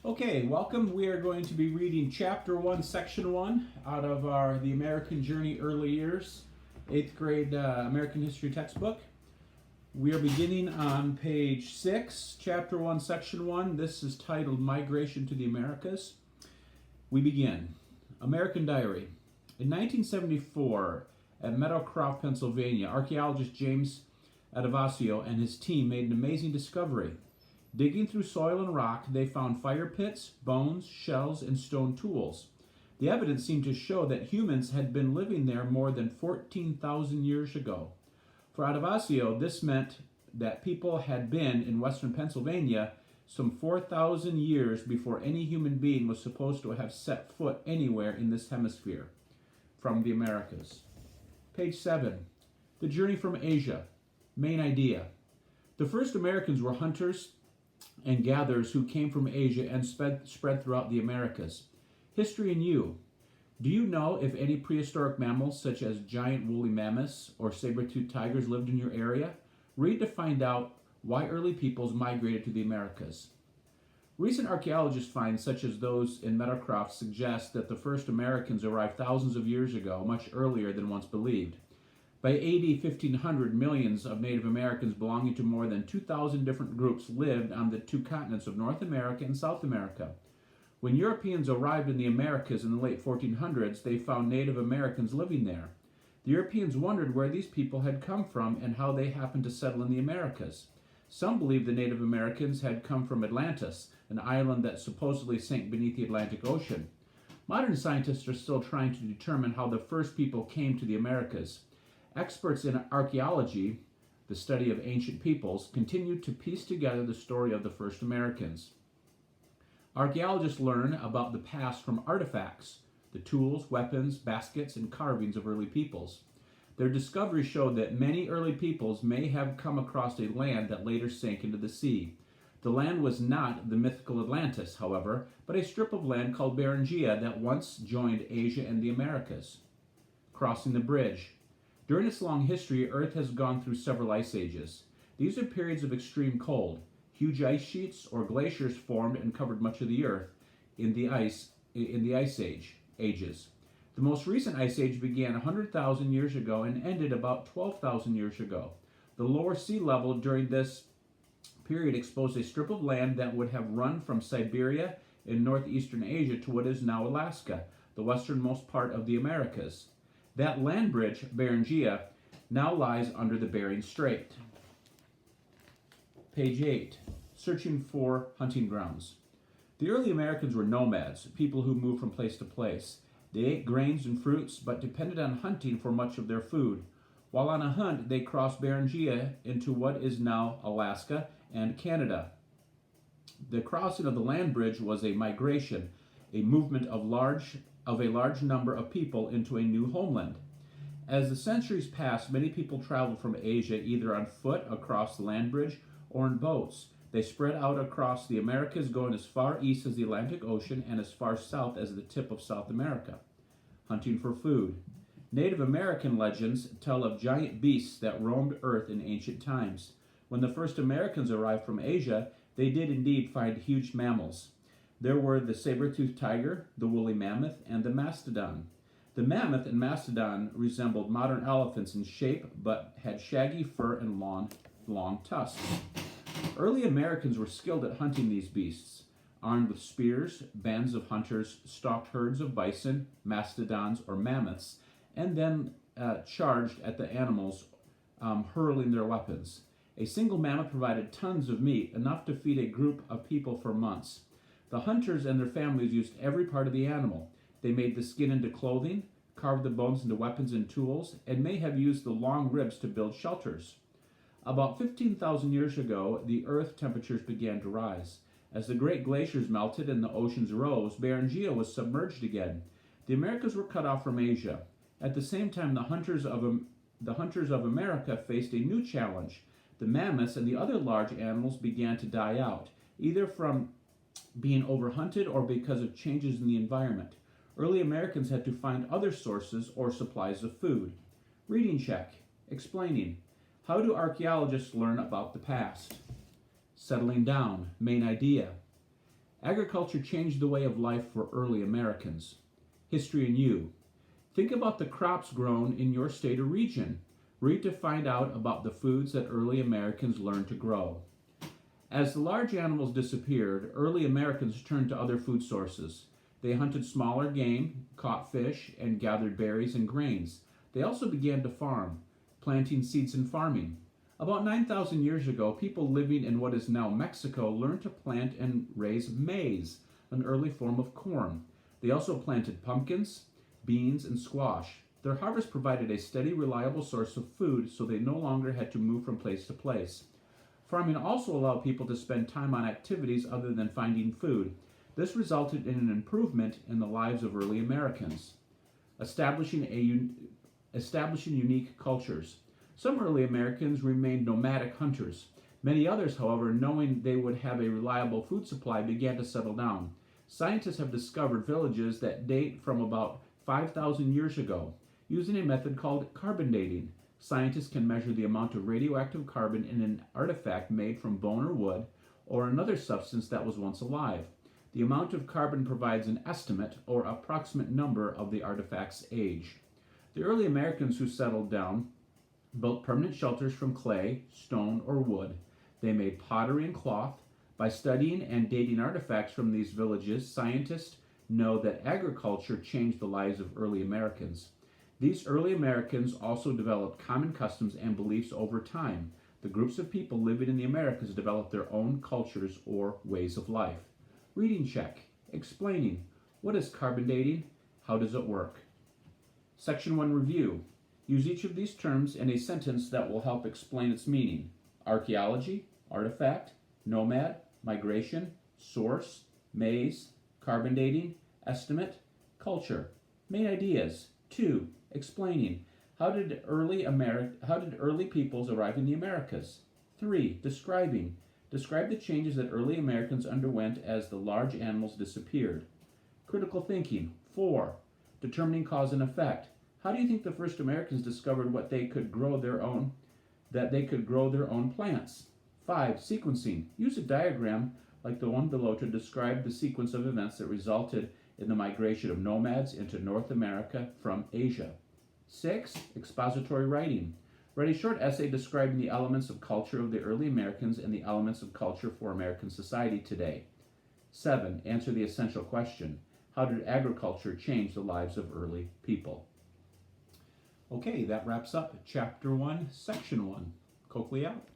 Okay, welcome. We are going to be reading Chapter 1, Section 1 out of our The American Journey Early Years, 8th grade American History textbook. We are beginning on page 6, Chapter 1, Section 1. This is titled Migration to the Americas. We begin. American Diary. In 1974, at Meadowcroft, Pennsylvania, archaeologist James Adavasio and his team made an amazing discovery. Digging through soil and rock, they found fire pits, bones, shells, and stone tools. The evidence seemed to show that humans had been living there more than 14,000 years ago. For Adavasio, this meant that people had been in western Pennsylvania some 4,000 years before any human being was supposed to have set foot anywhere in this hemisphere. From the Americas. Page 7. The Journey from Asia. Main idea. The first Americans were hunters and gatherers who came from Asia and spread throughout the Americas. History and you. Do you know if any prehistoric mammals such as giant woolly mammoths or saber-toothed tigers lived in your area? Read to find out why early peoples migrated to the Americas. Recent archaeologist finds such as those in Meadowcroft suggest that the first Americans arrived thousands of years ago, much earlier than once believed. By AD 1500, millions of Native Americans belonging to more than 2,000 different groups lived on the two continents of North America and South America. When Europeans arrived in the Americas in the late 1400s, they found Native Americans living there. The Europeans wondered where these people had come from and how they happened to settle in the Americas. Some believe the Native Americans had come from Atlantis, an island that supposedly sank beneath the Atlantic Ocean. Modern scientists are still trying to determine how the first people came to the Americas. Experts in archaeology, the study of ancient peoples, continue to piece together the story of the first Americans. Archaeologists learn about the past from artifacts, the tools, weapons, baskets, and carvings of early peoples. Their discoveries show that many early peoples may have come across a land that later sank into the sea. The land was not the mythical Atlantis, however, but a strip of land called Beringia that once joined Asia and the Americas. Crossing the bridge. During its long history, Earth has gone through several ice ages. These are periods of extreme cold. Huge ice sheets or glaciers formed and covered much of the Earth in the ice ages. The most recent ice age began 100,000 years ago and ended about 12,000 years ago. The lower sea level during this period exposed a strip of land that would have run from Siberia in northeastern Asia to what is now Alaska, the westernmost part of the Americas. That land bridge, Beringia, now lies under the Bering Strait. Page 8. Searching for hunting grounds. The early Americans were nomads, people who moved from place to place. They ate grains and fruits, but depended on hunting for much of their food. While on a hunt, they crossed Beringia into what is now Alaska and Canada. The crossing of the land bridge was a migration, a movement of a large number of people into a new homeland. As the centuries passed, many people traveled from Asia either on foot across the land bridge or in boats. They spread out across the Americas, going as far east as the Atlantic Ocean and as far south as the tip of South America. Hunting for food. Native American legends tell of giant beasts that roamed Earth in ancient times. When the first Americans arrived from Asia, they did indeed find huge mammals. There were the saber-toothed tiger, the woolly mammoth, and the mastodon. The mammoth and mastodon resembled modern elephants in shape, but had shaggy fur and long tusks. Early Americans were skilled at hunting these beasts. Armed with spears, bands of hunters stalked herds of bison, mastodons, or mammoths, and then charged at the animals, hurling their weapons. A single mammoth provided tons of meat, enough to feed a group of people for months. The hunters and their families used every part of the animal. They made the skin into clothing, carved the bones into weapons and tools, and may have used the long ribs to build shelters. About 15,000 years ago, the Earth temperatures began to rise. As the great glaciers melted and the oceans rose, Beringia was submerged again. The Americas were cut off from Asia. At the same time, the hunters of America faced a new challenge. The mammoths and the other large animals began to die out, either from being overhunted or because of changes in the environment. Early Americans had to find other sources or supplies of food. Reading check. Explaining. How do archaeologists learn about the past? Settling down. Main idea. Agriculture changed the way of life for early Americans. History and you. Think about the crops grown in your state or region. Read to find out about the foods that early Americans learned to grow. As the large animals disappeared, early Americans turned to other food sources. They hunted smaller game, caught fish, and gathered berries and grains. They also began to farm, planting seeds and farming. About 9,000 years ago, people living in what is now Mexico learned to plant and raise maize, an early form of corn. They also planted pumpkins, beans, and squash. Their harvest provided a steady, reliable source of food, so they no longer had to move from place to place. Farming also allowed people to spend time on activities other than finding food. This resulted in an improvement in the lives of early Americans. Establishing unique cultures. Some early Americans remained nomadic hunters. Many others, however, knowing they would have a reliable food supply, began to settle down. Scientists have discovered villages that date from about 5,000 years ago. Using a method called carbon dating, scientists can measure the amount of radioactive carbon in an artifact made from bone or wood, or another substance that was once alive. The amount of carbon provides an estimate or approximate number of the artifact's age. The early Americans who settled down built permanent shelters from clay, stone, or wood. They made pottery and cloth. By studying and dating artifacts from these villages, scientists know that agriculture changed the lives of early Americans. These early Americans also developed common customs and beliefs over time. The groups of people living in the Americas developed their own cultures or ways of life. Reading check. Explaining. What is carbon dating? How does it work? Section 1 Review. Use each of these terms in a sentence that will help explain its meaning. Archaeology, artifact, nomad, migration, source, maize, carbon dating, estimate, culture. Main ideas. 2. Explaining. How did early peoples arrive in the Americas? 3. Describing. Describe the changes that early Americans underwent as the large animals disappeared. Critical thinking. 4. Determining cause and effect. How do you think the first Americans discovered that they could grow their own plants? 5. Sequencing. Use a diagram like the one below to describe the sequence of events that resulted in the migration of nomads into North America from Asia. 6. Expository writing. Write a short essay describing the elements of culture of the early Americans and the elements of culture for American society today. 7. Answer the essential question. How did agriculture change the lives of early people? Okay, that wraps up Chapter 1, Section 1. Coakley out.